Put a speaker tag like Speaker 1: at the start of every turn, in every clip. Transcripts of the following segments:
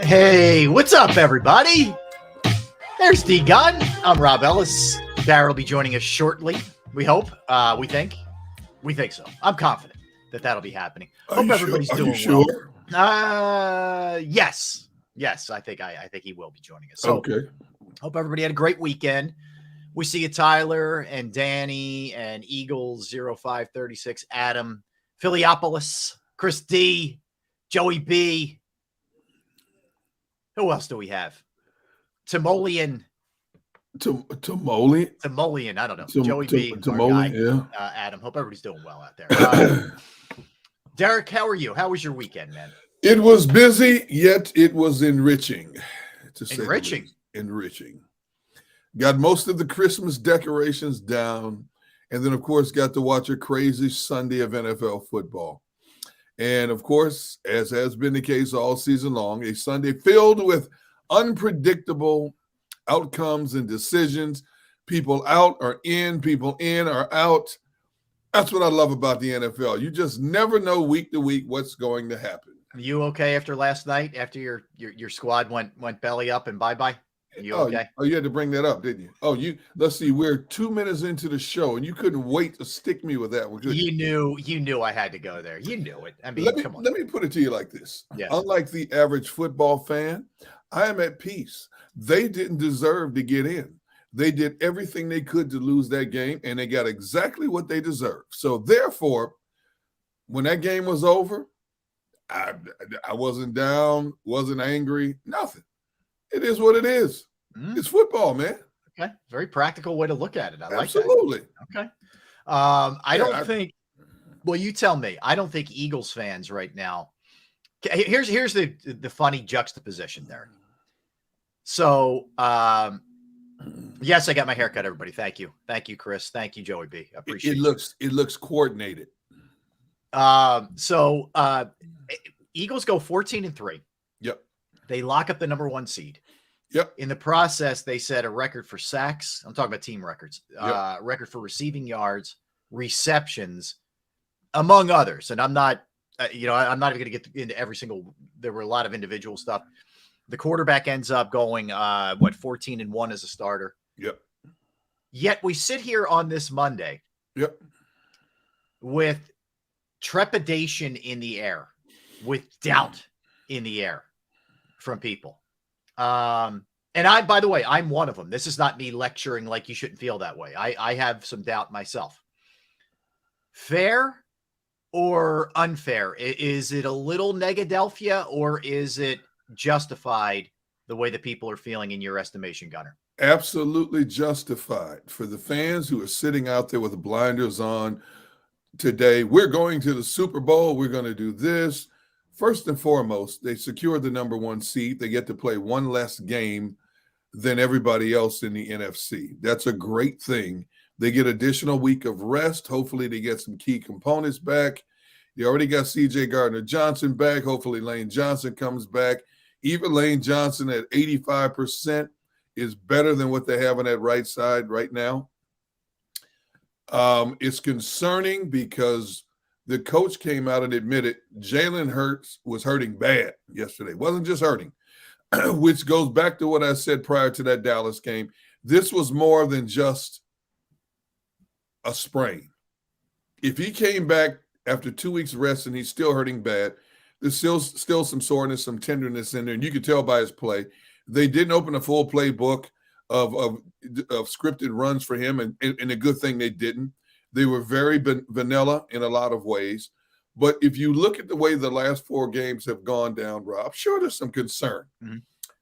Speaker 1: Hey, what's up, everybody? There's D-Gun. I'm Rob Ellis. Darryl will be joining us shortly. We hope. We think. We think so. I'm confident that that'll be happening. Hope everybody's doing well. Yes. I think he will be joining us. So,
Speaker 2: okay.
Speaker 1: Hope everybody had a great weekend. We see you, Tyler and Danny and Eagles 0536, Adam, Philiopolis, Chris D, Joey B. Who else do we have? Timoleon. Timoleon. I don't know. Joey B.
Speaker 2: Timoleon, yeah.
Speaker 1: Adam. Hope everybody's doing well out there. Derek, how are you? How was your weekend, man?
Speaker 2: It was busy, yet it was enriching. Enriching. Got most of the Christmas decorations down, and then, of course, got to watch a crazy Sunday of NFL football. And, of course, as has been the case all season long, a Sunday filled with unpredictable outcomes and decisions. People out are in, people in are out. That's what I love about the NFL. You just never know week to week what's going to happen.
Speaker 1: Are you okay after last night, after your squad went belly up and bye-bye? You okay?
Speaker 2: You had to bring that up, didn't you? Let's see, we're 2 minutes into the show, and you couldn't wait to stick me with that one.
Speaker 1: You knew I had to go there. You knew it. I mean, come on.
Speaker 2: Let me put it to you like this.
Speaker 1: Yes.
Speaker 2: Unlike the average football fan, I am at peace. They didn't deserve to get in. They did everything they could to lose that game, and they got exactly what they deserved. So, therefore, when that game was over, I wasn't down, wasn't angry, nothing. It is what it is. It's football, man.
Speaker 1: Okay. Very practical way to look at it. I like that.
Speaker 2: Absolutely.
Speaker 1: Okay. I don't think – well, you tell me. I don't think Eagles fans right now – here's the funny juxtaposition there. So, yes, I got my hair cut, everybody. Thank you. Thank you, Chris. Thank you, Joey B. I appreciate it.
Speaker 2: It looks coordinated.
Speaker 1: Eagles go 14-3.
Speaker 2: Yep.
Speaker 1: They lock up the number 1 seed.
Speaker 2: Yep.
Speaker 1: In the process, they set a record for sacks. I'm talking about team records.
Speaker 2: Yep.
Speaker 1: Record for receiving yards, receptions, among others. And I'm not even going to get into every single. There were a lot of individual stuff. The quarterback ends up going 14-1 as a starter.
Speaker 2: Yep.
Speaker 1: Yet we sit here on this Monday.
Speaker 2: Yep.
Speaker 1: With trepidation in the air, with doubt in the air from people. And by the way, I'm one of them. This is not me lecturing like you shouldn't feel that way. I have some doubt myself. Fair or unfair? Is it a little Negadelphia, or is it justified the way that people are feeling in your estimation, Gunner?
Speaker 2: Absolutely justified. For the fans who are sitting out there with the blinders on today, we're going to the Super Bowl, we're going to do this. First and foremost, they secured the number 1 seed. They get to play one less game than everybody else in the NFC. That's a great thing. They get additional week of rest. Hopefully they get some key components back. You already got C.J. Gardner-Johnson back. Hopefully Lane Johnson comes back. Even Lane Johnson at 85% is better than what they have on that right side right now. It's concerning because the coach came out and admitted Jalen Hurts was hurting bad yesterday. Wasn't just hurting, which goes back to what I said prior to that Dallas game. This was more than just a sprain. If he came back after 2 weeks rest and he's still hurting bad, there's still some soreness, some tenderness in there, and you could tell by his play. They didn't open a full playbook of scripted runs for him, and a good thing they didn't. They were very vanilla in a lot of ways. But if you look at the way the last 4 games have gone down, Rob, sure, there's some concern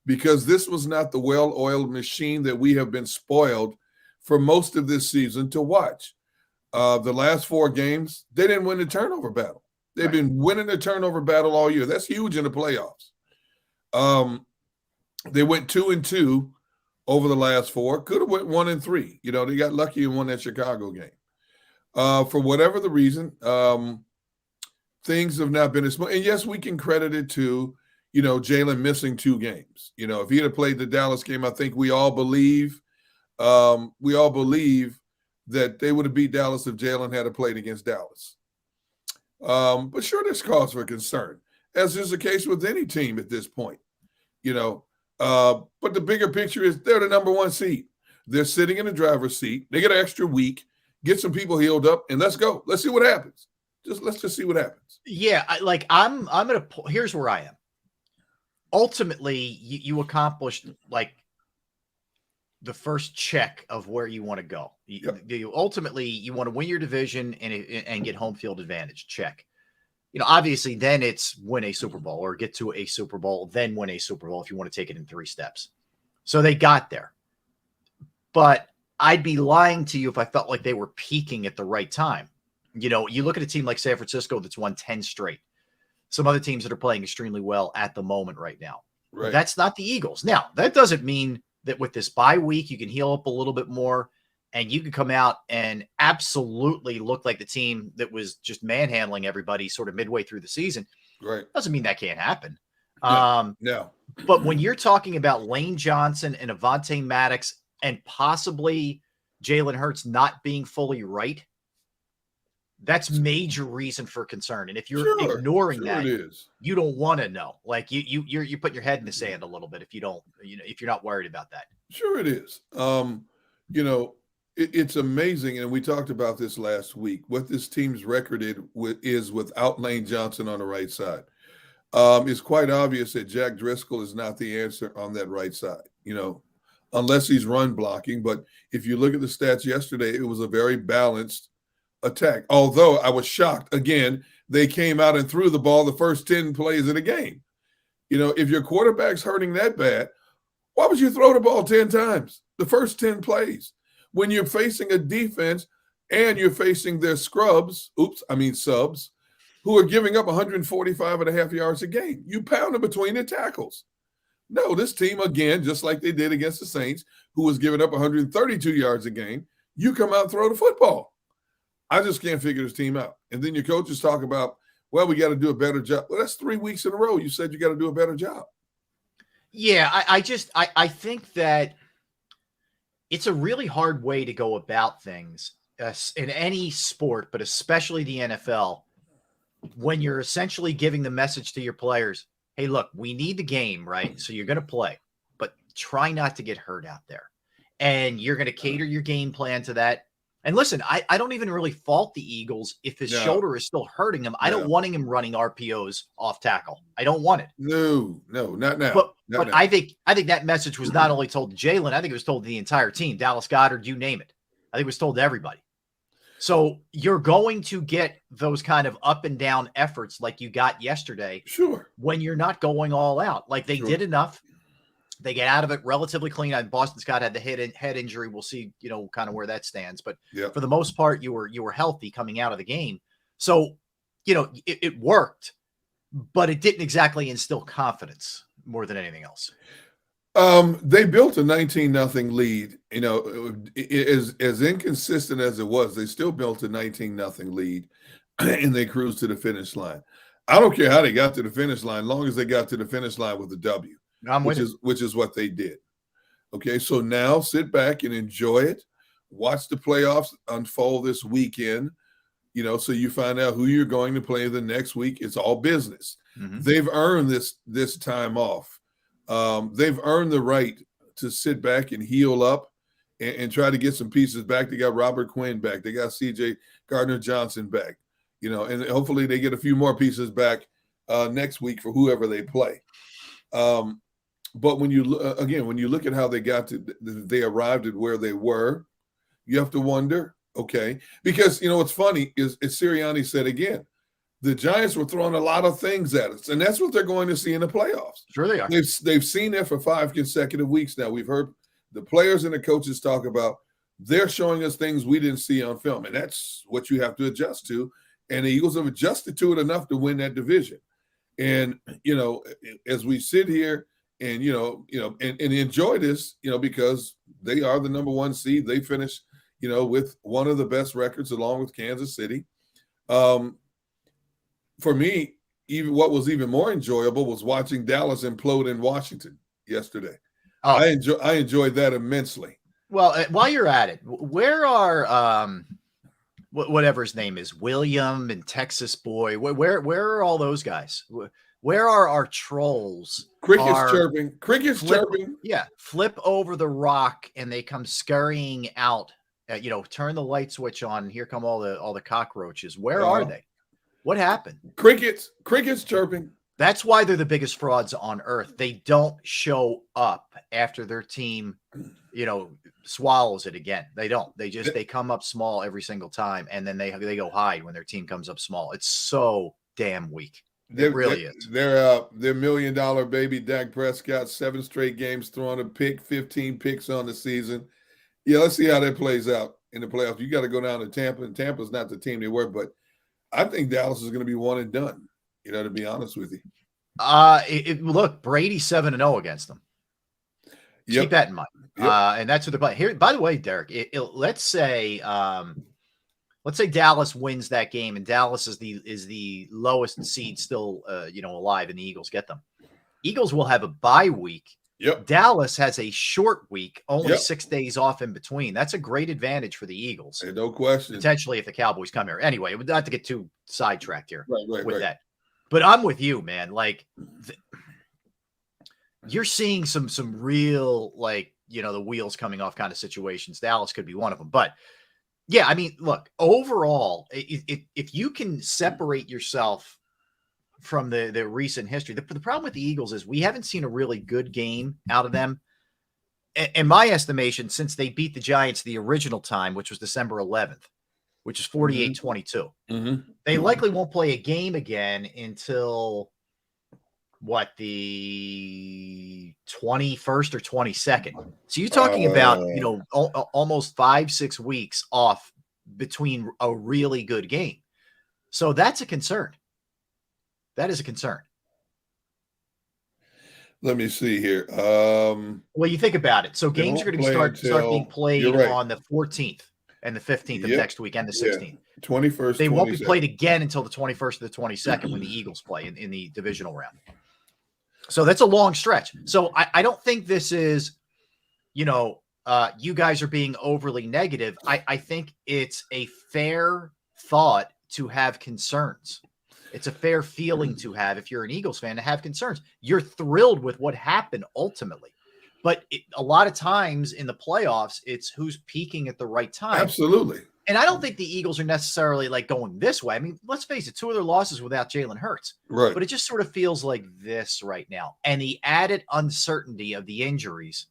Speaker 2: because this was not the well-oiled machine that we have been spoiled for most of this season to watch. The last 4 games, they didn't win the turnover battle. They've been winning the turnover battle all year. That's huge in the playoffs. They went 2-2 over the last 4. Could have went 1-3. They got lucky and won that Chicago game. For whatever the reason, things have not been as smooth. And yes, we can credit it to, Jalen missing 2 games. If he had played the Dallas game, I think we all believe that they would have beat Dallas if Jalen had played against Dallas. But sure, there's cause for concern, as is the case with any team at this point. you know. But the bigger picture is they're the number 1 seed. They're sitting in the driver's seat. They get an extra week, get some people healed up, and let's go. Let's see what happens. Let's just see what happens.
Speaker 1: Yeah, I'm gonna. Here's where I am. Ultimately, you accomplished like the first check of where you want to go. Ultimately, you want to win your division and get home field advantage. Check. Obviously, then it's win a Super Bowl or get to a Super Bowl, then win a Super Bowl if you want to take it in 3 steps. So they got there. But I'd be lying to you if I felt like they were peaking at the right time. You look at a team like San Francisco that's won 10 straight. Some other teams that are playing extremely well at the moment right now.
Speaker 2: Right.
Speaker 1: That's not the Eagles. Now, that doesn't mean that with this bye week, you can heal up a little bit more and you can come out and absolutely look like the team that was just manhandling everybody sort of midway through the season.
Speaker 2: Right.
Speaker 1: Doesn't mean that can't happen.
Speaker 2: No.
Speaker 1: But when you're talking about Lane Johnson and Avonte Maddox and possibly Jalen Hurts not being fully right, that's major reason for concern. And if you're ignoring that, you don't want to know. Like you're putting your head in the sand a little bit if you don't, if you're not worried about that.
Speaker 2: Sure it is. It's amazing, and we talked about this last week, what this team's record is without Lane Johnson on the right side. It's quite obvious that Jack Driscoll is not the answer on that right side, unless he's run blocking. But if you look at the stats yesterday, it was a very balanced attack. Although I was shocked, again, they came out and threw the ball the first 10 plays of the game. If your quarterback's hurting that bad, why would you throw the ball 10 times the first 10 plays? When you're facing a defense and you're facing their subs, who are giving up 145.5 yards a game. You pound them between the tackles. No, this team, again, just like they did against the Saints, who was giving up 132 yards a game, you come out and throw the football. I just can't figure this team out. And then your coaches talk about, well, we got to do a better job. Well, that's 3 weeks in a row. You said you got to do a better job.
Speaker 1: Yeah, I think that it's a really hard way to go about things in any sport, but especially the NFL, when you're essentially giving the message to your players, hey, look, we need the game, right? So you're going to play, but try not to get hurt out there. And you're going to cater your game plan to that. And listen, I don't even really fault the Eagles if his shoulder is still hurting him. I don't want him running RPOs off tackle. I don't want it.
Speaker 2: No, not now.
Speaker 1: But I think that message was not only told to Jalen, I think it was told to the entire team, Dallas Goedert, you name it. I think it was told to everybody. So you're going to get those kind of up and down efforts like you got yesterday.
Speaker 2: Sure. When
Speaker 1: you're not going all out. Like they did enough. They get out of it relatively clean. Boston Scott had the head injury. We'll see, kind of where that stands. But for the most part, you were healthy coming out of the game. So, it worked, but it didn't exactly instill confidence more than anything else.
Speaker 2: They built a 19-0 lead. As inconsistent as it was, they still built a 19-0 lead, and they cruised to the finish line. I don't care how they got to the finish line, long as they got to the finish line with a W. Which is what they did. Okay, so now sit back and enjoy it. Watch the playoffs unfold this weekend, so you find out who you're going to play the next week. It's all business. Mm-hmm. They've earned this time off. They've earned the right to sit back and heal up and try to get some pieces back. They got Robert Quinn back. They got C.J. Gardner-Johnson back, and hopefully they get a few more pieces back next week for whoever they play. But when you look at how they arrived at where they were, you have to wonder, okay, because what's funny is Sirianni said again, the Giants were throwing a lot of things at us, and that's what they're going to see in the playoffs.
Speaker 1: Sure they are.
Speaker 2: They've seen that for 5 consecutive weeks now. We've heard the players and the coaches talk about they're showing us things we didn't see on film, and that's what you have to adjust to. And the Eagles have adjusted to it enough to win that division. And as we sit here. And, and enjoy this, because they are the number 1 seed. They finished, with one of the best records along with Kansas City. For me, what was even more enjoyable was watching Dallas implode in Washington yesterday. Oh. I enjoyed that immensely.
Speaker 1: Well, while you're at it, where are whatever his name is, William and Texas Boy? Where are all those guys? Where are our trolls?
Speaker 2: Crickets chirping. Crickets chirping.
Speaker 1: Yeah, flip over the rock and they come scurrying out. Turn the light switch on. Here come all the cockroaches. Where are they? What happened?
Speaker 2: Crickets chirping.
Speaker 1: That's why they're the biggest frauds on earth. They don't show up after their team, swallows it again. They don't. They come up small every single time, and then they go hide when their team comes up small. It's so damn weak. It really is.
Speaker 2: Their $1 million baby Dak Prescott, 7 straight games throwing a pick, 15 picks on the season. Yeah, let's see how that plays out in the playoffs. You got to go down to Tampa, and Tampa's not the team they were, but I think Dallas is going to be one and done. To be honest with you.
Speaker 1: Look, Brady 7-0 against them. Keep that in mind.
Speaker 2: Yep.
Speaker 1: And that's what they're playing here. By the way, Derek, let's say Dallas wins that game, and Dallas is the lowest seed still, alive, and the Eagles get them. Eagles will have a bye week.
Speaker 2: Yep.
Speaker 1: Dallas has a short week, only 6 days off in between. That's a great advantage for the Eagles.
Speaker 2: No question.
Speaker 1: Potentially, if the Cowboys come here. Anyway, not to get too sidetracked here with that. But I'm with you, man. Like, you're seeing some real, the wheels coming off kind of situations. Dallas could be one of them. But, yeah, I mean, look, overall, if you can separate yourself from the recent history, the problem with the Eagles is we haven't seen a really good game out of them. In my estimation, since they beat the Giants the original time, which was December 11th. Which is 48-22.
Speaker 2: Mm-hmm.
Speaker 1: They likely won't play a game again until the 21st or 22nd. So you're talking about, almost 5-6 weeks off between a really good game. So that's a concern. That is a concern.
Speaker 2: Let me see here.
Speaker 1: Well, you think about it. So games are going to start being played on the 14th. And the 15th of next week and the 16th.
Speaker 2: 21st.
Speaker 1: They won't be played again until the 21st or the 22nd when the Eagles play in the divisional round. So that's a long stretch. So I don't think this is, you guys are being overly negative. I think it's a fair thought to have concerns. It's a fair feeling to have, if you're an Eagles fan, to have concerns. You're thrilled with what happened ultimately. But a lot of times in the playoffs, it's who's peaking at the right time.
Speaker 2: Absolutely.
Speaker 1: And I don't think the Eagles are necessarily going this way. I mean, let's face it, 2 of their losses without Jalen Hurts.
Speaker 2: Right.
Speaker 1: But it just sort of feels like this right now. And the added uncertainty of the injuries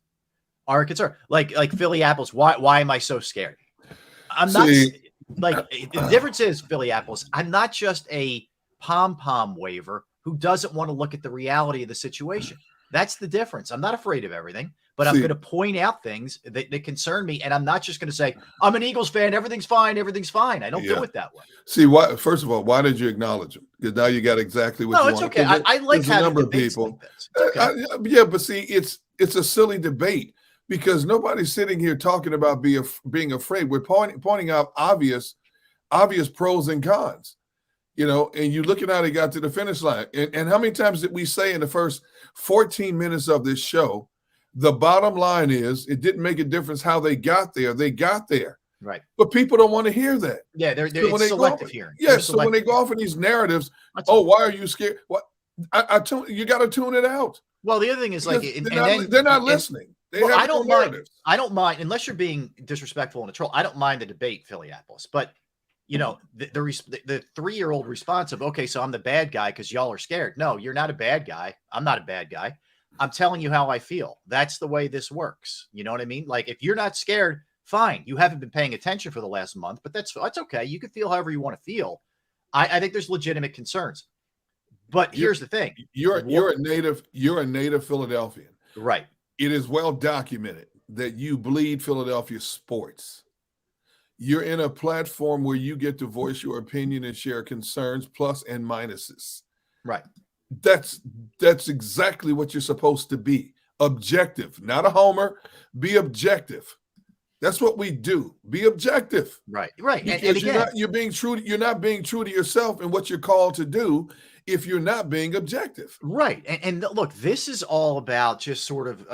Speaker 1: are a concern. Like Philly-Apples, why am I so scared? I'm not the difference is Philly-Apples, I'm not just a pom-pom waver who doesn't want to look at the reality of the situation. That's the difference. I'm not afraid of everything, but I'm going to point out things that concern me. And I'm not just going to say, I'm an Eagles fan. Everything's fine. Everything's fine. I don't do it that way.
Speaker 2: See, first of all, why did you acknowledge them? Because now you got exactly what you want.
Speaker 1: No, it's okay. I like having a number of people.
Speaker 2: Like okay. But see, it's a silly debate because nobody's sitting here talking about being afraid. We're pointing out obvious pros and cons. And you look at how they got to the finish line. And how many times did we say in the first 14 minutes of this show, the bottom line is it didn't make a difference how they got there. They got there.
Speaker 1: Right.
Speaker 2: But people don't want to hear that.
Speaker 1: Yeah, they're selective hearing.
Speaker 2: Yeah, so when they go off in these narratives, why are you scared? What? You got to tune it out.
Speaker 1: Well, the other thing is
Speaker 2: they're not listeing.
Speaker 1: I don't mind. I don't mind, unless you're being disrespectful and a troll. I don't mind the debate, Philly-Apples. But the 3-year-old response of, okay, so I'm the bad guy because y'all are scared. No, you're not a bad guy. I'm not a bad guy. I'm telling you how I feel. That's the way this works. You know what I mean? Like, if you're not scared, fine. You haven't been paying attention for the last month, but that's okay. You can feel however you want to feel. I think there's legitimate concerns. But here's the thing. You're
Speaker 2: a native Philadelphian.
Speaker 1: Right.
Speaker 2: It is well documented that you bleed Philadelphia sports. You're in a platform where you get to voice your opinion and share concerns, plus and minuses.
Speaker 1: Right.
Speaker 2: That's exactly what you're supposed to be. Objective, not a homer. Be objective. That's what we do. Be objective.
Speaker 1: Right.
Speaker 2: Because
Speaker 1: and again,
Speaker 2: you're not being true to yourself and what you're called to do if you're not being objective.
Speaker 1: Right. And look, this is all about just sort of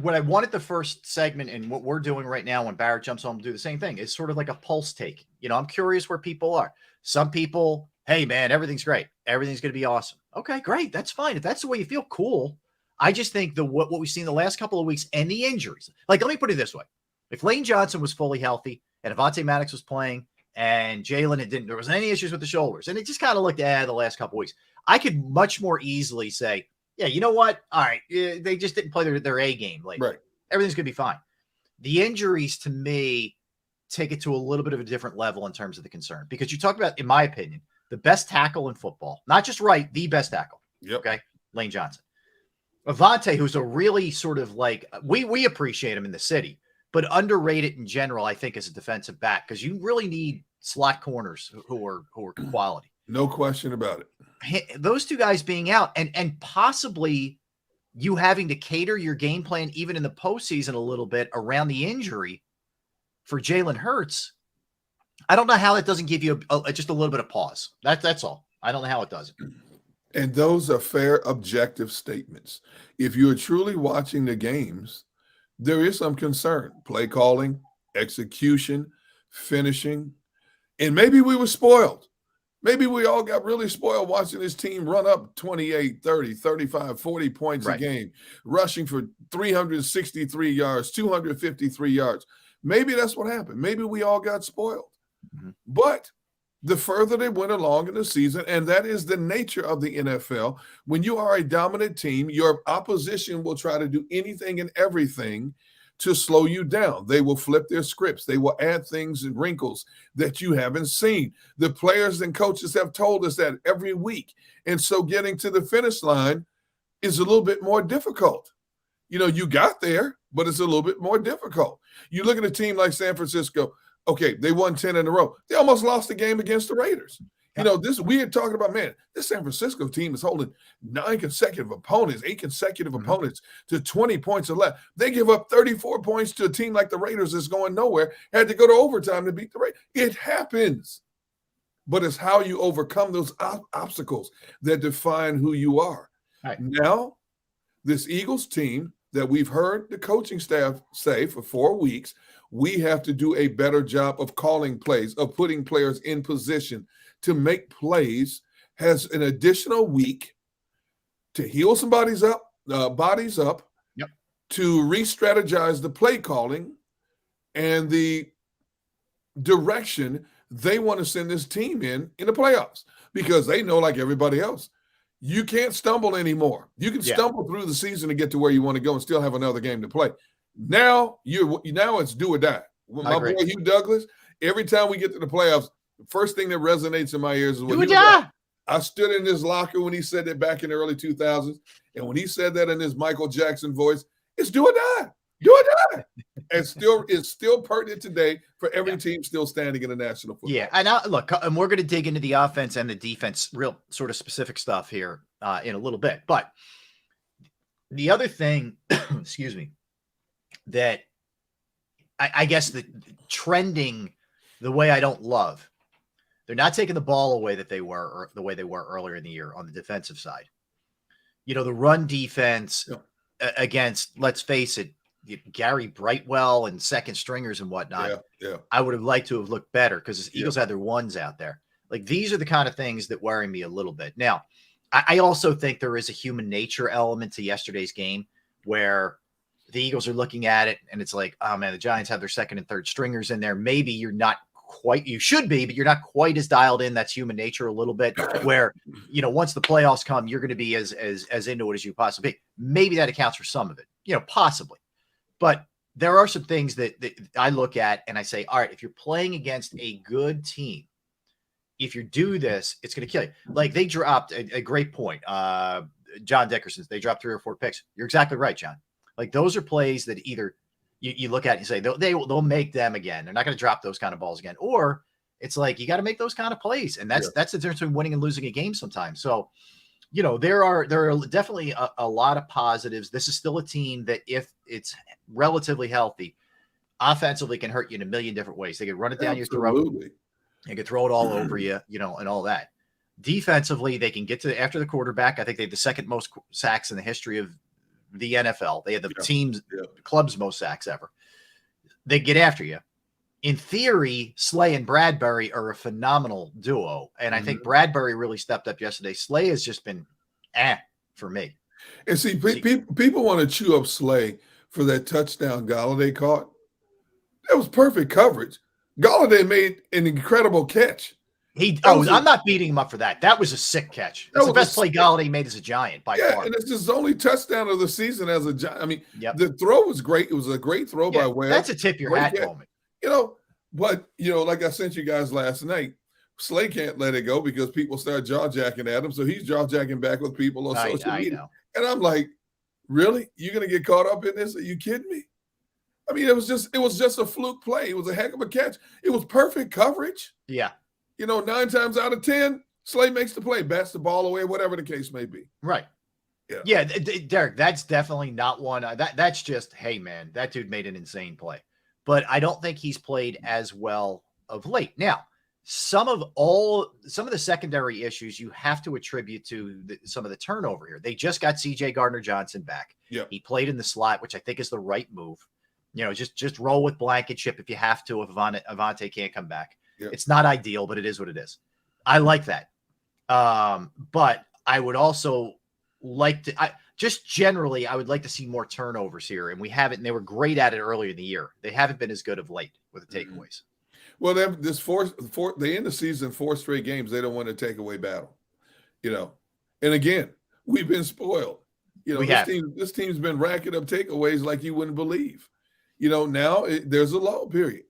Speaker 1: what I wanted the first segment and what we're doing right now when Barrett jumps on to do the same thing. It's sort of like a pulse take. I'm curious where people are. Some people, hey, man, everything's great. Everything's going to be awesome. Okay, great. That's fine. If that's the way you feel, cool. I just think what we've seen the last couple of weeks and the injuries. Like, let me put it this way. If Lane Johnson was fully healthy and Avonte Maddox was playing and Jalen there wasn't any issues with the shoulders, and it just kind of looked the last couple of weeks, I could much more easily say, yeah, you know what? All right. They just didn't play their A game late.
Speaker 2: Right.
Speaker 1: Everything's going to be fine. The injuries, to me, take it to a little bit of a different level in terms of the concern, because you talk about, in my opinion, the best tackle in football, not just the best tackle.
Speaker 2: Yep.
Speaker 1: Okay. Lane Johnson. Avonte, who's a really sort of like, we appreciate him in the city, but underrated in general, I think, as a defensive back, because you really need slot corners who are quality.
Speaker 2: No question about
Speaker 1: it. Those two guys being out and possibly you having to cater your game plan even in the postseason a little bit around the injury for Jalen Hurts. I don't know how that doesn't give you just a little bit of pause. That's all. I don't know how it doesn't.
Speaker 2: And those are fair, objective statements. If you're truly watching the games, there is some concern. Play calling, execution, finishing. And maybe we were spoiled. Maybe we all got really spoiled watching this team run up 28, 30, 35, 40 points a game, rushing for 363 yards, 253 yards. Maybe that's what happened. Maybe we all got spoiled. Mm-hmm. But the further they went along in the season, and that is the nature of the NFL, when you are a dominant team, your opposition will try to do anything and everything to slow you down. They will flip their scripts. They will add things and wrinkles that you haven't seen. The players and coaches have told us that every week. And so getting to the finish line is a little bit more difficult. You know, you got there, but it's a little bit more difficult. You look at a team like San Francisco. Okay, they won 10 in a row. They almost lost the game against the Raiders. You know, we are talking about, man, this San Francisco team is holding 8 consecutive opponents to 20 points or less. They give up 34 points to a team like the Raiders that's going nowhere, had to go to overtime to beat the Raiders. It happens. But it's how you overcome those obstacles that define who you are. Right. Now, this Eagles team that we've heard the coaching staff say for 4 weeks, we have to do a better job of calling plays, of putting players in position to make plays, has an additional week to heal some bodies up, yep, to re-strategize the play calling and the direction they want to send this team in the playoffs, because they know, like everybody else, you can't stumble anymore. You can stumble through the season to get to where you want to go and still have another game to play. Now it's do or die. My boy Hugh Douglas, every time we get to the playoffs, the first thing that resonates in my ears is when I stood in his locker when he said that back in the early 2000s. And when he said that in his Michael Jackson voice, it's do or die. Do or die. And it's still pertinent today for every team still standing in the National Football.
Speaker 1: Yeah, and look, and we're going to dig into the offense and the defense, real sort of specific stuff here in a little bit. But the other thing, excuse me, that I guess the trending the way I don't love, they're not taking the ball away that they were, or the way they were earlier in the year on the defensive side. You know, the run defense against, let's face it, Gary Brightwell and second stringers and whatnot. Yeah. I would have liked to have looked better because the Eagles had their ones out there. Like, these are the kind of things that worry me a little bit. Now, I also think there is a human nature element to yesterday's game where the Eagles are looking at it and it's like, oh man, the Giants have their second and third stringers in there. Maybe you're not quite, you should be, but you're not quite as dialed in. That's human nature a little bit, where, you know, once the playoffs come, you're going to be as into it as you possibly be. Maybe that accounts for some of it, you know, possibly. But there are some things that I look at and I say, all right, if you're playing against a good team, if you do this, it's going to kill you. Like, they dropped a great point. John Dickerson's, they dropped 3 or 4 picks. You're exactly right, John. Like, those are plays that either you look at and you say, they'll make them again. They're not going to drop those kind of balls again. Or it's like, you got to make those kind of plays. And that's the difference between winning and losing a game sometimes. So, you know, there are definitely a lot of positives. This is still a team that, if it's relatively healthy, offensively can hurt you in a million different ways. They can run it down your throat. They can throw it all over you, you know, and all that. Defensively, they can get to after the quarterback. I think they have the second most sacks in the history of the NFL. They had the club's most sacks ever. They get after you. In theory, Slay and Bradbury are a phenomenal duo. And I think Bradbury really stepped up yesterday. Slay has just been for me.
Speaker 2: And see, people want to chew up Slay for that touchdown Galladay caught. That was perfect coverage. Galladay made an incredible catch.
Speaker 1: I'm not beating him up for that. That was a sick catch. That's the best play Galladay made as a Giant by far.
Speaker 2: And it's his only touchdown of the season as a Giant. I mean, the throw was great. It was a great throw by Webb.
Speaker 1: That's a tip your hat moment.
Speaker 2: But like I sent you guys last night, Slay can't let it go because people start jaw-jacking at him. So he's jaw-jacking back with people on social media. Know. And I'm like, really? You're going to get caught up in this? Are you kidding me? I mean, it was just a fluke play. It was a heck of a catch. It was perfect coverage.
Speaker 1: Yeah.
Speaker 2: 9 times out of 10, Slay makes the play, bats the ball away, whatever the case may be.
Speaker 1: Right. Yeah, Derek, that's definitely not one. That's just, hey, man, that dude made an insane play. But I don't think he's played as well of late. Now, some of the secondary issues you have to attribute to some of the turnover here. They just got C.J. Gardner-Johnson back.
Speaker 2: Yep.
Speaker 1: He played in the slot, which I think is the right move. Just roll with Blankenship if you have to, if Avante can't come back.
Speaker 2: Yep.
Speaker 1: It's not ideal, but it is what it is. I like that. But I would also like to I would like to see more turnovers here. And we haven't, and they were great at it earlier in the year. They haven't been as good of late with the takeaways.
Speaker 2: Well, they end the season 4 straight games. They don't want a takeaway battle, And again, we've been spoiled. This team's been racking up takeaways like you wouldn't believe. Now there's a lull period.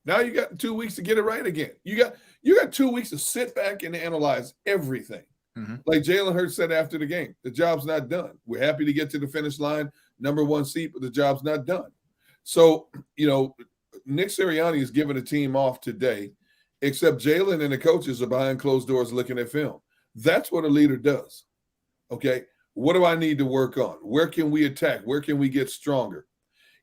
Speaker 2: Now you got 2 weeks to get it right again. You got 2 weeks to sit back and analyze everything.
Speaker 1: Mm-hmm.
Speaker 2: Like Jalen Hurts said after the game, the job's not done. We're happy to get to the finish line, number 1 seed, but the job's not done. So, Nick Sirianni is giving the team off today, except Jalen and the coaches are behind closed doors looking at film. That's what a leader does. Okay. What do I need to work on? Where can we attack? Where can we get stronger?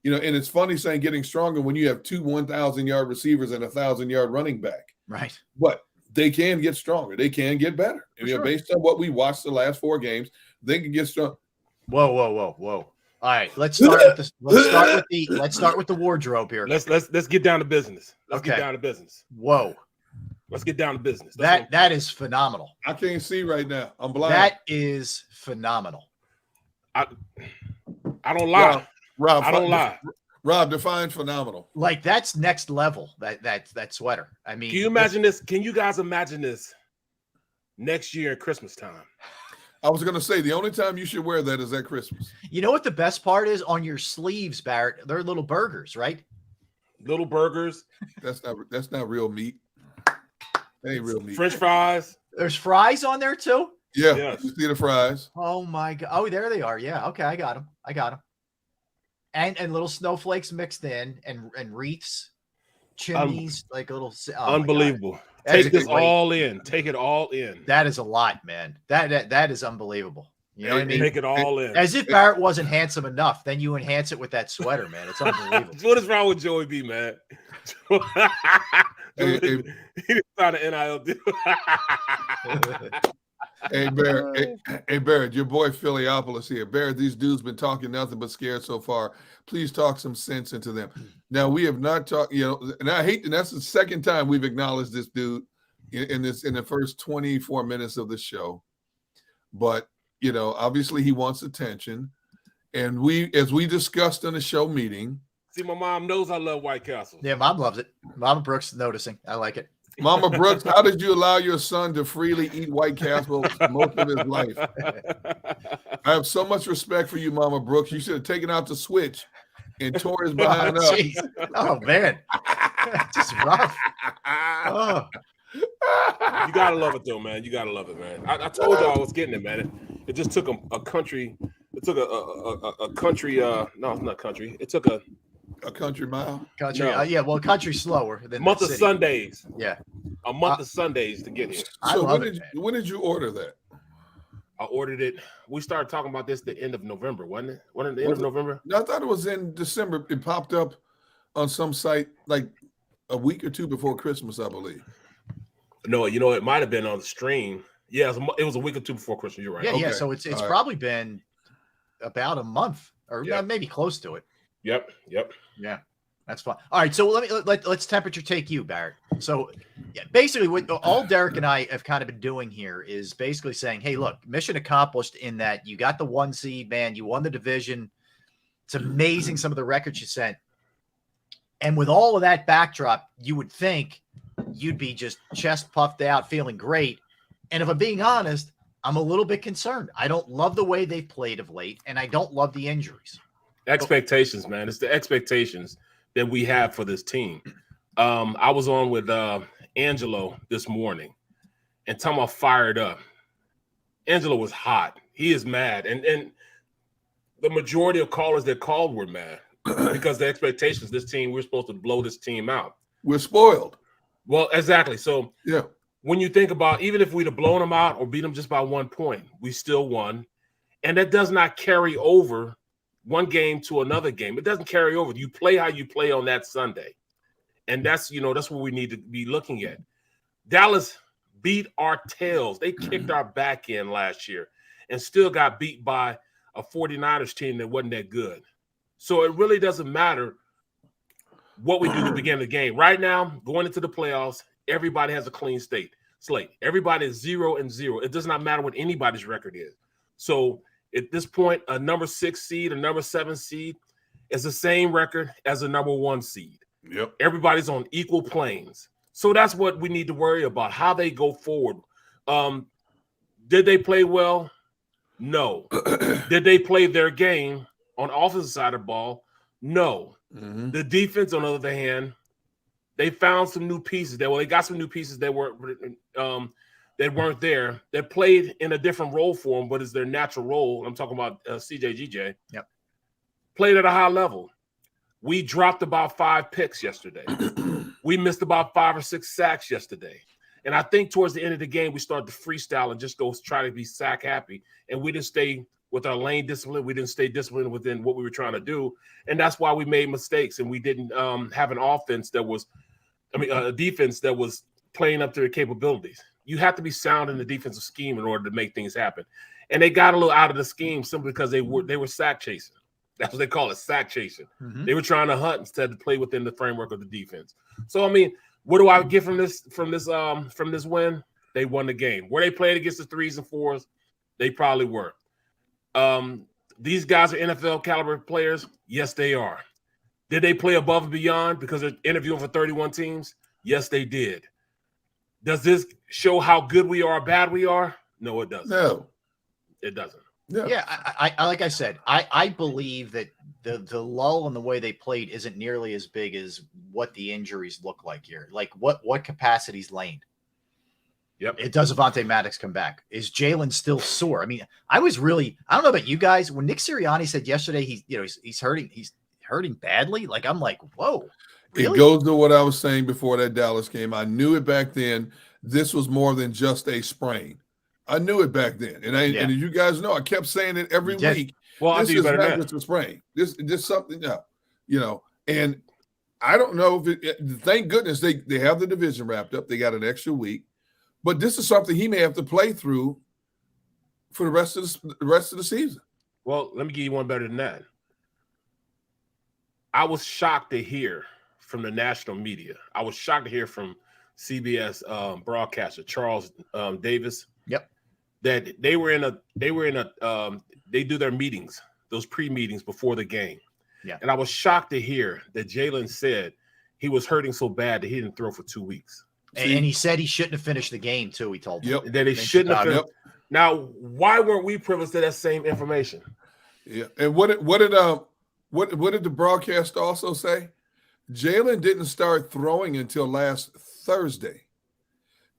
Speaker 2: And it's funny saying getting stronger when you have 2 1,000-yard receivers and a 1,000-yard running back.
Speaker 1: Right.
Speaker 2: But they can get stronger. They can get better.
Speaker 1: Sure.
Speaker 2: Based on what we watched the last 4 games, they can get strong.
Speaker 1: Whoa. All right, let's start with this. Let's start with the wardrobe here.
Speaker 3: Let's get down to business. Get down to business.
Speaker 1: Whoa.
Speaker 3: Let's get down to business.
Speaker 1: That is phenomenal.
Speaker 2: I can't see right now. I'm blind.
Speaker 1: That is phenomenal.
Speaker 3: I don't lie.
Speaker 2: Rob,
Speaker 3: I don't lie.
Speaker 2: Rob, define phenomenal.
Speaker 1: Like that's next level. That sweater. I mean,
Speaker 3: can you imagine this? Can you guys imagine this next year at Christmas time?
Speaker 2: I was going to say the only time you should wear that is at Christmas.
Speaker 1: You know what the best part is? On your sleeves, Barrett, they're little burgers, right?
Speaker 3: Little burgers.
Speaker 2: That's not real meat. That ain't real meat.
Speaker 3: French fries.
Speaker 1: There's fries on there too?
Speaker 2: Yeah,
Speaker 3: yes.
Speaker 2: You see the fries.
Speaker 1: Oh my God. Oh, there they are. Yeah. Okay, I got them. And little snowflakes mixed in and wreaths, chimneys, like a little
Speaker 3: unbelievable. Take this all in. Take it all in.
Speaker 1: That is a lot, man. That is unbelievable. You know what I mean?
Speaker 3: Take it all in.
Speaker 1: As if Barrett wasn't handsome enough, then you enhance it with that sweater, man. It's unbelievable.
Speaker 3: What is wrong with Joey B, man? He didn't sign an NIL deal.
Speaker 2: Hey, Barrett, your boy Philiopolis here. Barrett, these dudes been talking nothing but scared so far. Please talk some sense into them. Now, we have not talked, and I hate that that's the second time we've acknowledged this dude in the first 24 minutes of the show. But, obviously he wants attention. And as we discussed in the show meeting.
Speaker 3: See, my mom knows I love White Castle.
Speaker 1: Yeah, mom loves it. Mama Brooks is noticing. I like it.
Speaker 2: Mama Brooks, how did you allow your son to freely eat White Castle most of his life? I have so much respect for you, Mama Brooks. You should have taken out the switch and tore his behind up.
Speaker 1: Oh, man. Just rough. Oh.
Speaker 3: You got to love it, though, man. You got to love it, man. I told y'all I was getting it, man. It just took a country. It took a country. No, it's not country. It took a
Speaker 2: country mile.
Speaker 1: Country, no. Yeah. Well, country's slower than
Speaker 3: month of Sundays.
Speaker 1: Yeah,
Speaker 3: a month of Sundays to get here.
Speaker 2: So when did you order that?
Speaker 3: I ordered it. We started talking about this the end of November, wasn't it? Wasn't it the end of November?
Speaker 2: No, I thought it was in December. It popped up on some site like a week or two before Christmas, I believe.
Speaker 3: No, it might have been on the stream. Yeah, it was a week or two before Christmas. You're right.
Speaker 1: Yeah, okay. Yeah. So it's probably been about a month or maybe close to it.
Speaker 3: Yep.
Speaker 1: Yeah, that's fine. All right, so let's temperature take you, Barrett. So yeah, basically what all Derek and I have kind of been doing here is basically saying, hey, look, mission accomplished in that you got the 1 seed, man. You won the division. It's amazing some of the records you sent. And with all of that backdrop, you would think you'd be just chest puffed out, feeling great. And if I'm being honest, I'm a little bit concerned. I don't love the way they've played of late, and I don't love the injuries.
Speaker 3: Expectations, man. It's the expectations that we have for this team. I was on with Angelo this morning, and talking about fired up. Angelo was hot. He is mad. And the majority of callers that called were mad because the expectations, this team, we're supposed to blow this team out.
Speaker 2: We're spoiled.
Speaker 3: Well, exactly. So
Speaker 2: yeah,
Speaker 3: when you think about, even if we'd have blown them out or beat them just by 1 point, we still won. And that does not carry over one game to another game. It doesn't carry over. You play how you play on that Sunday. And that's, that's what we need to be looking at. Dallas beat our tails. They kicked our back end last year and still got beat by a 49ers team that wasn't that good. So it really doesn't matter what we do to begin the game. Right now, going into the playoffs, everybody has a clean slate. Everybody is 0-0. It does not matter what anybody's record is. So at this point, a number 6 seed, a number 7 seed is the same record as a number 1 seed.
Speaker 2: Yep.
Speaker 3: Everybody's on equal planes. So that's what we need to worry about, how they go forward. Did they play well? No. Did they play their game on the offensive side of the ball? No. Mm-hmm. The defense, on the other hand, they found some new pieces. They got some new pieces that weren't there. That played in a different role for them, but it's their natural role. I'm talking about CJGJ.
Speaker 1: Yep.
Speaker 3: Played at a high level. We dropped about 5 picks yesterday. We missed about 5 or 6 sacks yesterday. And I think towards the end of the game, we started to freestyle and just go try to be sack happy. And we didn't stay with our lane discipline. We didn't stay disciplined within what we were trying to do. And that's why we made mistakes. And we didn't have an offense that was, a defense that was playing up to their capabilities. You have to be sound in the defensive scheme in order to make things happen. And they got a little out of the scheme simply because they were sack chasing. That's what they call it, sack chasing. Mm-hmm. They were trying to hunt instead of play within the framework of the defense. So, what do I get from this win? They won the game. Were they played against the 3s and 4s? They probably were. These guys are NFL caliber players. Yes, they are. Did they play above and beyond because they're interviewing for 31 teams? Yes, they did. Does this show how good we are or bad we are? No, it doesn't.
Speaker 2: No,
Speaker 3: it doesn't.
Speaker 1: Yeah, I like I said, I believe that the lull in the way they played isn't nearly as big as what the injuries look like here. Like what capacity's Lane?
Speaker 3: Yep.
Speaker 1: It does Avonte Maddox come back? Is Jalen still sore? I don't know about you guys. When Nick Sirianni said yesterday he's hurting badly, like I'm like, whoa. Really?
Speaker 2: It goes to what I was saying before that Dallas game. I knew it back then. This was more than just a sprain. I knew it back then, and and you guys know I kept saying it every week.
Speaker 3: Well,
Speaker 2: this is not just a sprain. This something else, And I don't know if thank goodness they have the division wrapped up. They got an extra week, but this is something he may have to play through for the rest of the season.
Speaker 3: Well, let me give you one better than that. I was shocked to hear from the national media. I was shocked to hear from CBS broadcaster Charles Davis.
Speaker 1: Yep.
Speaker 3: That they do their meetings, those pre-meetings before the game.
Speaker 1: Yeah.
Speaker 3: And I was shocked to hear that Jalen said he was hurting so bad that he didn't throw for 2 weeks.
Speaker 1: And he said he shouldn't have finished the game too, he told me.
Speaker 3: That he shouldn't have finished. Yep. Now, why weren't we privileged to that same information?
Speaker 2: Yeah. And what did the broadcast also say? Jalen didn't start throwing until last Thursday.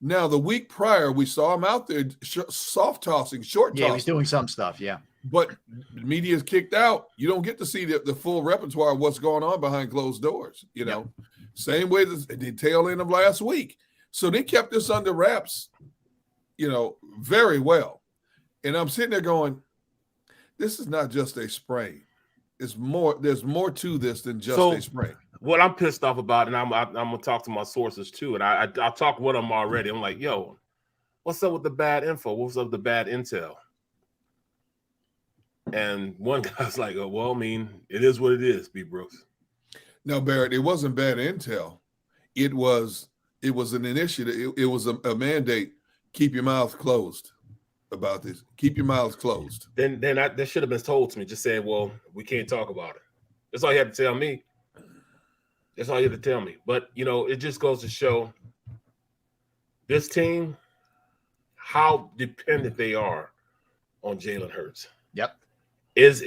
Speaker 2: Now, the week prior, we saw him out there soft tossing, short tossing.
Speaker 1: Yeah, he's doing some stuff, yeah.
Speaker 2: But the media's kicked out. You don't get to see the full repertoire of what's going on behind closed doors, Yep. Same way as the tail end of last week. So they kept this under wraps, very well. And I'm sitting there going, this is not just a sprain. There's more to this than just a sprain.
Speaker 3: What I'm pissed off about, and I'm gonna talk to my sources too, and I talked with them already. I'm like, yo, what's up with the bad info? What's up with the bad intel? And one guy's like, oh, well, it is what it is, B. Brooks.
Speaker 2: No, Barrett, it wasn't bad intel. It was it was an initiative. It was a mandate. Keep your mouth closed about this. Keep your mouths closed.
Speaker 3: Then that should have been told to me. Just saying, well, we can't talk about it. That's all you had to tell me. That's all you had to tell me. But it just goes to show this team how dependent they are on Jalen Hurts.
Speaker 1: Yep.
Speaker 3: Is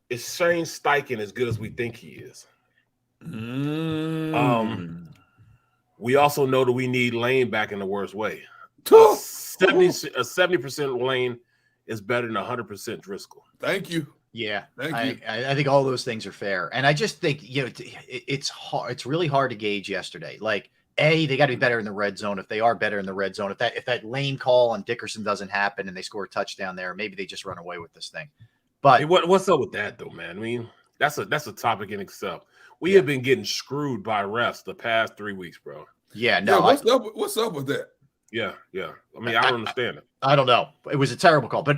Speaker 3: Shane Steichen as good as we think he is? We also know that we need Lane back in the worst way. 70% Lane is better than 100% Driscoll.
Speaker 2: Thank you.
Speaker 1: Yeah,
Speaker 2: Thank you.
Speaker 1: I think all those things are fair, and I just think it's hard. It's really hard to gauge yesterday. Like, they got to be better in the red zone. If they are better in the red zone, if that lane call on Dickerson doesn't happen and they score a touchdown there, maybe they just run away with this thing. But
Speaker 3: hey, what's up with that though, man? I mean, that's a topic in itself. We have been getting screwed by refs the past 3 weeks, bro.
Speaker 1: Yeah, no.
Speaker 2: What's up with that?
Speaker 3: Yeah. I mean, I don't understand it.
Speaker 1: I don't know. It was a terrible call, but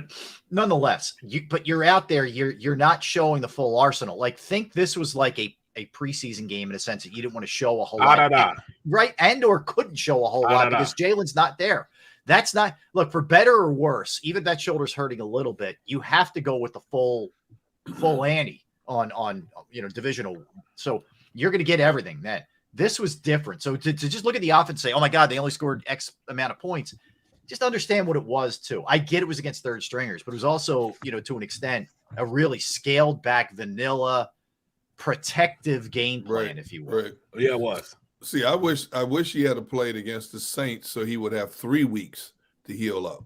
Speaker 1: nonetheless, you're out there. You're not showing the full arsenal. Like, think this was like a preseason game in a sense that you didn't want to show a whole lot, right? And or couldn't show a whole lot because Jalen's not there. That's not look for better or worse. Even if that shoulder's hurting a little bit, you have to go with the full ante on divisional. So you're going to get everything then. This was different. So to just look at the offense and say, oh my God, they only scored X amount of points. Just understand what it was too. I get it was against third stringers, but it was also, to an extent, a really scaled back vanilla protective game plan, if you will.
Speaker 2: Right.
Speaker 3: Yeah, it was.
Speaker 2: See, I wish he had played against the Saints so he would have 3 weeks to heal up.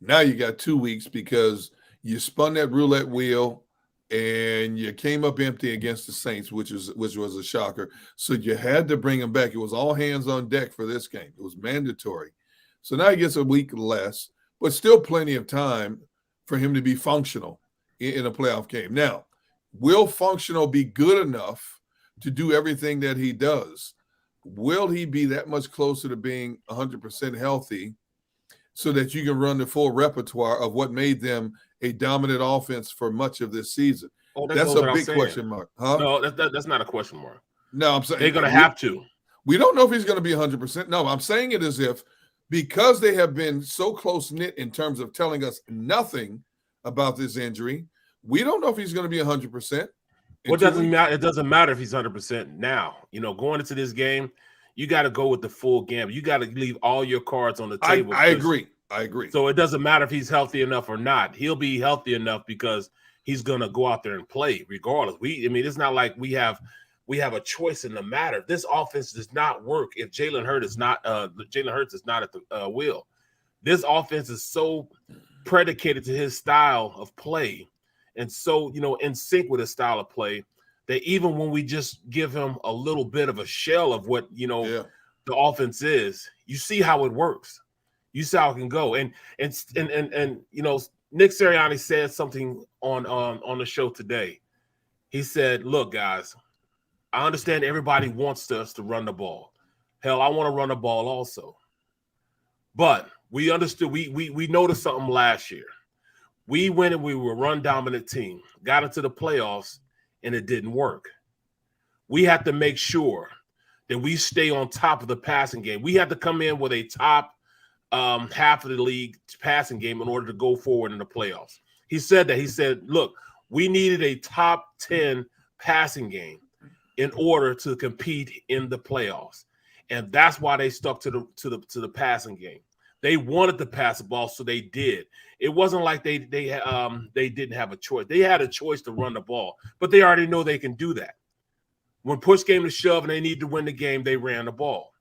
Speaker 2: Now you got 2 weeks because you spun that roulette wheel and you came up empty against the Saints, which was a shocker. So you had to bring him back. It was all hands on deck for this game. It was mandatory. So now he gets a week less, but still plenty of time for him to be functional in a playoff game. Now, will functional be good enough to do everything that he does? Will he be that much closer to being 100% healthy so that you can run the full repertoire of what made them a dominant offense for much of this season? That's a big question mark. Huh?
Speaker 3: No, that's not a question mark.
Speaker 2: No, I'm saying
Speaker 3: they're going to have to.
Speaker 2: We don't know if he's going to be 100%. No, I'm saying it as if because they have been so close-knit in terms of telling us nothing about this injury, we don't know if he's going to be 100%.
Speaker 3: What doesn't matter? It doesn't matter if he's 100% now. Going into this game, you got to go with the full gamut. You got to leave all your cards on the table.
Speaker 2: I agree. So
Speaker 3: it doesn't matter if he's healthy enough or not. He'll be healthy enough because he's going to go out there and play regardless. It's not like we have a choice in the matter. This offense does not work if Jalen Hurts is not at the wheel. This offense is so predicated to his style of play and so, in sync with his style of play that even when we just give him a little bit of a shell of what, the offense is, you see how it works. You see how it can go. And Nick Sirianni said something on the show today. He said, look, guys, I understand everybody wants us to run the ball. Hell, I want to run the ball also. But we understood, we noticed something last year. We went and we were a run-dominant team, got into the playoffs, and it didn't work. We have to make sure that we stay on top of the passing game. We have to come in with a top half of the league passing game in order to go forward in the playoffs. He said that. He said, look, we needed a top 10 passing game in order to compete in the playoffs. And that's why they stuck to the passing game. They wanted to pass the ball, so they did. It wasn't like they didn't have a choice. They had a choice to run the ball, but they already know they can do that. When push came to shove and they needed to win the game, they ran the ball.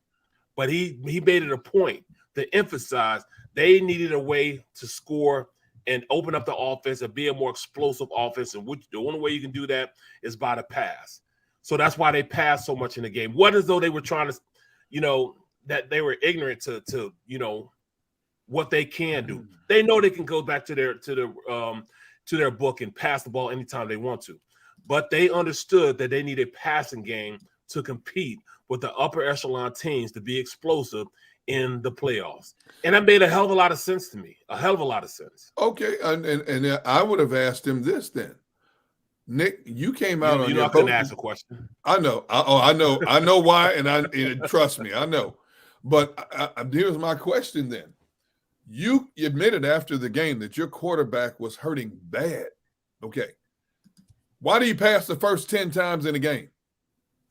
Speaker 3: But he made it a point to emphasize they needed a way to score and open up the offense and be a more explosive offense. And the only way you can do that is by the pass. So that's why they passed so much in the game. What as though they were trying to, that they were ignorant to what they can do. They know they can go back to their book and pass the ball anytime they want to. But they understood that they need a passing game to compete with the upper echelon teams to be explosive in the playoffs. And that made a hell of a lot of sense to me. A hell of a lot of sense.
Speaker 2: Okay, and I would have asked him this then. Nick, you came out on
Speaker 3: you
Speaker 2: your
Speaker 3: know I couldn't
Speaker 2: coach.
Speaker 3: ask a question.
Speaker 2: I know. I know why, and trust me, I know. But here's my question then. You admitted after the game that your quarterback was hurting bad. Okay. Why did he pass the first 10 times in the game?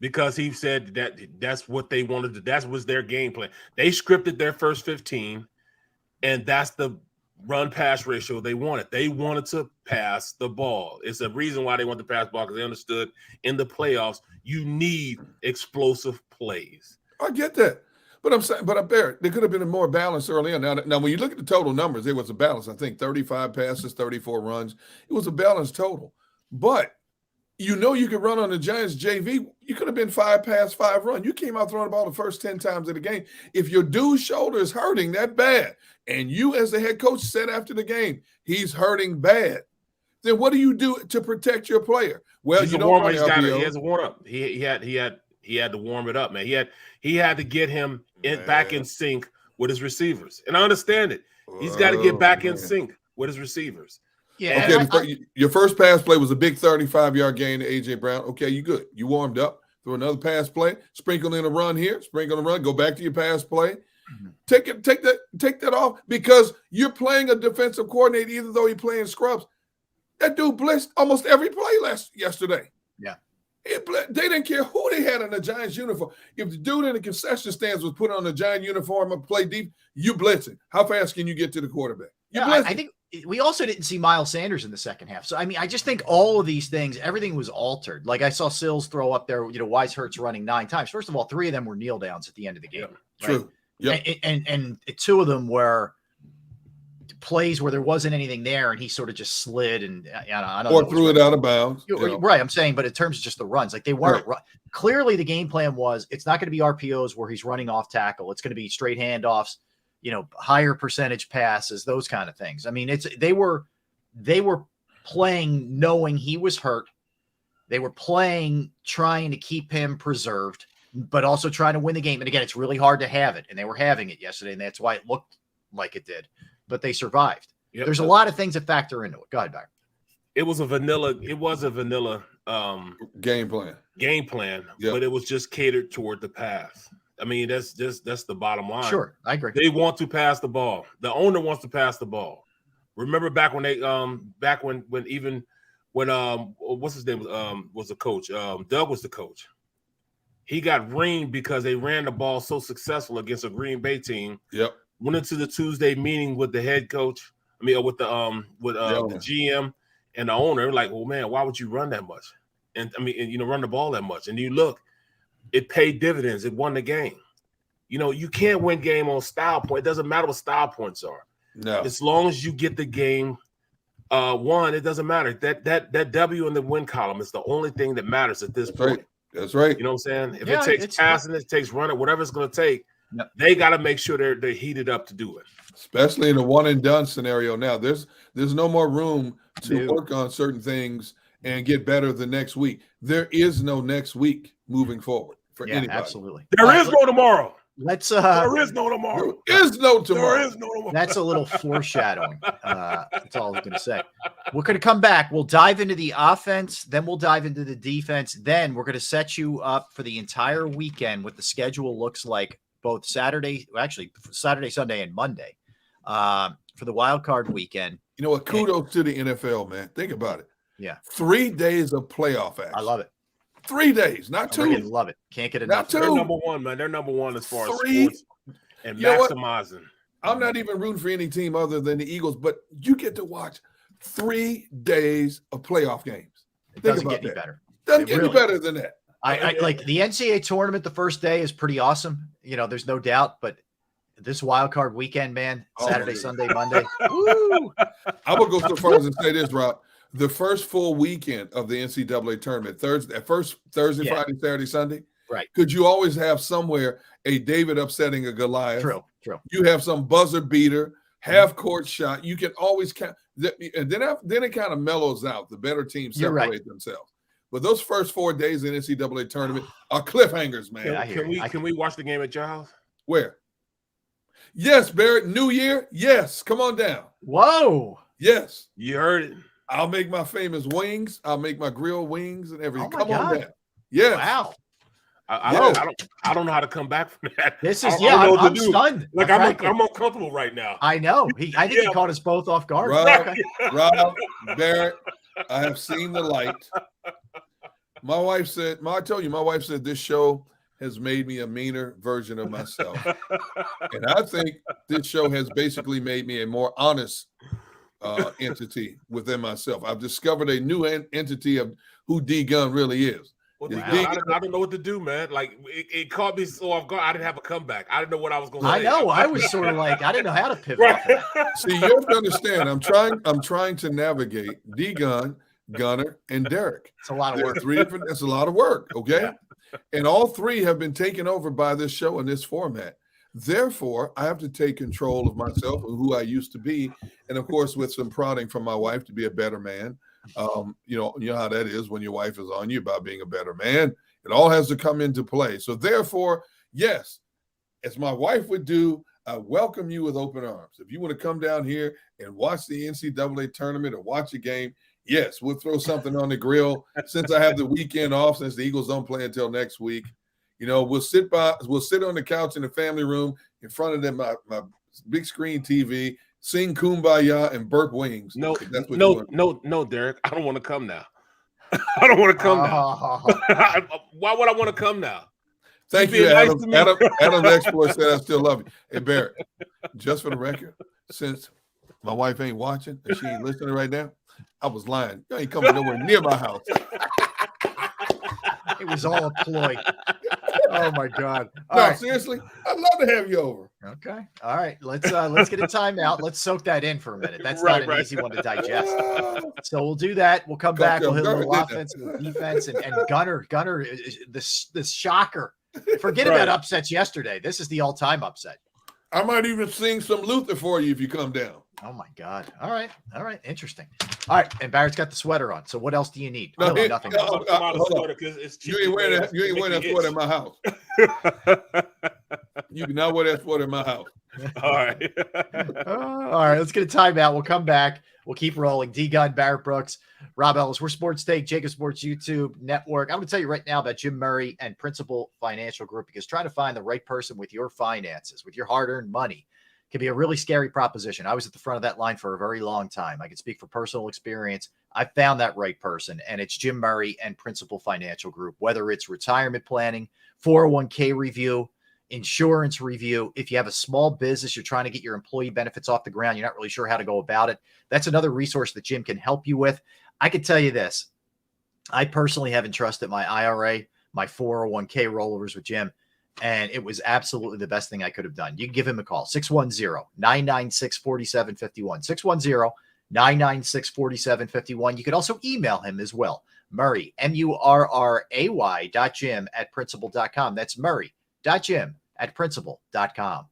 Speaker 3: Because he said that's what they wanted to, that was their game plan. They scripted their first 15, and that's the run pass ratio they wanted. They wanted to pass the ball. It's a reason why they want to pass the ball, because they understood in the playoffs you need explosive plays.
Speaker 2: I get that. But I'm saying, there could have been a more balance early on. Now, when you look at the total numbers, it was a balance. I think 35 passes, 34 runs. It was a balanced total. But you could run on the Giants JV. You could have been 5 pass, 5 run. You came out throwing the ball the first 10 times of the game. If your dude's shoulder is hurting that bad, and you as the head coach said after the game, he's hurting bad, then what do you do to protect your player? Well,
Speaker 3: He has a warm up. He had to warm it up, man. He had to get him back in sync with his receivers. And I understand it. He's got to get back in sync with his receivers.
Speaker 1: Yeah.
Speaker 2: Okay, your first pass play was a big 35-yard gain to A.J. Brown. Okay, you good. You warmed up. Throw another pass play. Sprinkle in a run here. Sprinkle in a run. Go back to your pass play. Take that off, because you're playing a defensive coordinator, even though he's playing scrubs. That dude blitzed almost every play yesterday.
Speaker 1: Yeah.
Speaker 2: They didn't care who they had in the Giants uniform. If the dude in the concession stands was put on the Giant uniform and play deep, you blitzing. How fast can you get to the quarterback?
Speaker 1: I think we also didn't see Miles Sanders in the second half. So, I mean, I just think all of these things, everything was altered. Like I saw Sills throw up there, Wise Hurts running 9 times. First of all, 3 of them were kneel downs at the end of the game. Right?
Speaker 2: True. Yep.
Speaker 1: And 2 of them were plays where there wasn't anything there, and he sort of just slid and I don't know.
Speaker 2: Or threw it out of bounds.
Speaker 1: Right. I'm saying, but in terms of just the runs, like they weren't clearly the game plan was it's not going to be RPOs where he's running off tackle. It's going to be straight handoffs, higher percentage passes, those kind of things. I mean, they were playing knowing he was hurt. They were playing trying to keep him preserved, but also trying to win the game. And again, it's really hard to have it, and they were having it yesterday, and that's why it looked like it did. But they survived. Yep. There's a lot of things that factor into it. Go ahead, Byron.
Speaker 3: It was a vanilla
Speaker 2: game plan.
Speaker 3: Yep. But it was just catered toward the pass. I mean, that's the bottom line.
Speaker 1: Sure, I agree.
Speaker 3: They want to pass the ball. The owner wants to pass the ball. Remember back when they what's his name was the coach? Doug was the coach. He got ringed because they ran the ball so successful against a Green Bay team.
Speaker 2: Yep.
Speaker 3: Went into the Tuesday meeting with the head coach. I mean, with the GM and the owner. Like, well, man, why would you run that much? And I mean, run the ball that much. And you look, it paid dividends. It won the game. You can't win game on style point. It doesn't matter what style points are.
Speaker 2: No.
Speaker 3: As long as you get the game won, it doesn't matter. That W in the win column is the only thing that matters at this point.
Speaker 2: Right. That's right.
Speaker 3: You know what I'm saying? If it takes passing, it takes running, whatever it's going to take, they got to make sure they're heated up to do it.
Speaker 2: Especially in a one and done scenario now. There's no more room to work on certain things and get better the next week. There is no next week moving forward for anybody.
Speaker 1: Absolutely.
Speaker 3: There is no tomorrow.
Speaker 1: There
Speaker 3: is no tomorrow.
Speaker 2: There is no tomorrow.
Speaker 3: There is no tomorrow.
Speaker 1: That's a little foreshadowing. That's all I'm going to say. We're going to come back. We'll dive into the offense. Then we'll dive into the defense. Then we're going to set you up for the entire weekend, what the schedule looks like both Saturday, Sunday, and Monday for the wild card weekend.
Speaker 2: You know what? Kudos to the NFL, man. Think about it.
Speaker 1: Yeah.
Speaker 2: 3 days of playoff action.
Speaker 1: I love it.
Speaker 2: 3 days, not 2.
Speaker 1: I love it. Can't get enough.
Speaker 2: Not 2.
Speaker 3: They're number one, man. They're number one as far as
Speaker 2: 3
Speaker 3: sports and maximizing.
Speaker 2: I'm not even rooting for any team other than the Eagles, but you get to watch 3 days of playoff games.
Speaker 1: It doesn't get any better.
Speaker 2: Doesn't get any better than that.
Speaker 1: I like the NCAA tournament. The first day is pretty awesome. There's no doubt, but this wild card weekend, man, Saturday, Sunday, Monday. Woo!
Speaker 2: I will go so far as to say this, Rob. The first full weekend of the NCAA tournament, Thursday, Friday, Saturday, Sunday.
Speaker 1: Right.
Speaker 2: Could you always have somewhere a David upsetting a Goliath?
Speaker 1: True.
Speaker 2: You have some buzzer beater, half court shot. You can always count. And then it kind of mellows out. The better teams separate themselves. But those first 4 days in the NCAA tournament are cliffhangers, man.
Speaker 3: Can we watch the game at your house?
Speaker 2: Where? Yes, Barrett. New Year. Yes. Come on down.
Speaker 1: Whoa.
Speaker 2: Yes.
Speaker 3: You heard it.
Speaker 2: I'll make my famous wings. I'll make my grilled wings and everything.
Speaker 1: Oh my
Speaker 2: Come on
Speaker 1: God.
Speaker 2: down. Yes.
Speaker 1: Wow.
Speaker 3: I don't know how to come back from that.
Speaker 1: This is,
Speaker 3: I don't know what to
Speaker 1: I'm
Speaker 3: do.
Speaker 1: stunned.
Speaker 3: Like
Speaker 1: frankly.
Speaker 3: I'm uncomfortable right now.
Speaker 1: I know. I think he caught us both off guard.
Speaker 2: Rob, Barrett, I have seen the light. My wife said, I told you, my wife said this show has made me a meaner version of myself. And I think this show has basically made me a more honest entity within myself. I've discovered a new entity of who D Gun really is.
Speaker 3: Well, I don't know what to do, man. Like it caught me so off guard. I didn't have a comeback. I didn't know what I was going to say.
Speaker 1: I know. I was sort of like, I didn't know how to pivot off of that.
Speaker 2: See, you have to understand. I'm trying to navigate D Gun, Gunner, and Derek.
Speaker 1: It's a lot of work.
Speaker 2: That's a lot of work. Okay. Yeah. And all three have been taken over by this show in this format. Therefore, I have to take control of myself and who I used to be. And of course, with some prodding from my wife to be a better man. You know how that is when your wife is on you about being a better man. It all has to come into play. So therefore, yes, as my wife would do, I welcome you with open arms. If you want to come down here and watch the NCAA tournament or watch a game, yes, we'll throw something on the grill. Since I have the weekend off, since the Eagles don't play until next week, we'll sit on the couch in the family room in front of my big screen TV, sing Kumbaya and burp wings.
Speaker 3: No, Derek. I don't want to come now. I don't want to come now. Why would I want to come now?
Speaker 2: Thank you, Adam. Adam Explorer said I still love you. Hey, Barrett, just for the record, since my wife ain't watching and she ain't listening right now, I was lying. You ain't coming nowhere near my house.
Speaker 1: It was all a ploy. Oh my God!
Speaker 2: Seriously, I'd love to have you over.
Speaker 1: Okay, all right. Let's get a timeout. Let's soak that in for a minute. That's not an easy one to digest. So we'll do that. We'll come back. We'll hit a little offense, a little defense, and Gunner, this shocker. Forget about upsets yesterday. This is the all-time upset.
Speaker 2: I might even sing some Luther for you if you come down.
Speaker 1: Oh my God! All right, interesting. All right, and Barrett's got the sweater on. So what else do you need?
Speaker 2: No,
Speaker 1: nothing.
Speaker 2: You ain't wearing that sweater in my house. You cannot wear that sweater in my house.
Speaker 3: All right.
Speaker 1: All right, let's get a timeout. We'll come back. We'll keep rolling. D-Gun, Barrett Brooks, Rob Ellis. We're Sports Take, JAKIB Sports YouTube Network. I'm going to tell you right now about Jim Murray and Principal Financial Group, because trying to find the right person with your finances, with your hard-earned money, can be a really scary proposition. I was at the front of that line for a very long time. I can speak for personal experience. I found that right person, and it's Jim Murray and Principal Financial Group. Whether it's retirement planning, 401k review, insurance review, if you have a small business, you're trying to get your employee benefits off the ground, you're not really sure how to go about it, that's another resource that Jim can help you with. I could tell you this. I personally have entrusted my IRA, my 401k rollovers with Jim, and it was absolutely the best thing I could have done. You can give him a call, 610-996-4751, 610-996-4751. You could also email him as well, Murray, MURRAY.Jim@principal.com. That's Murray.Jim@principal.com.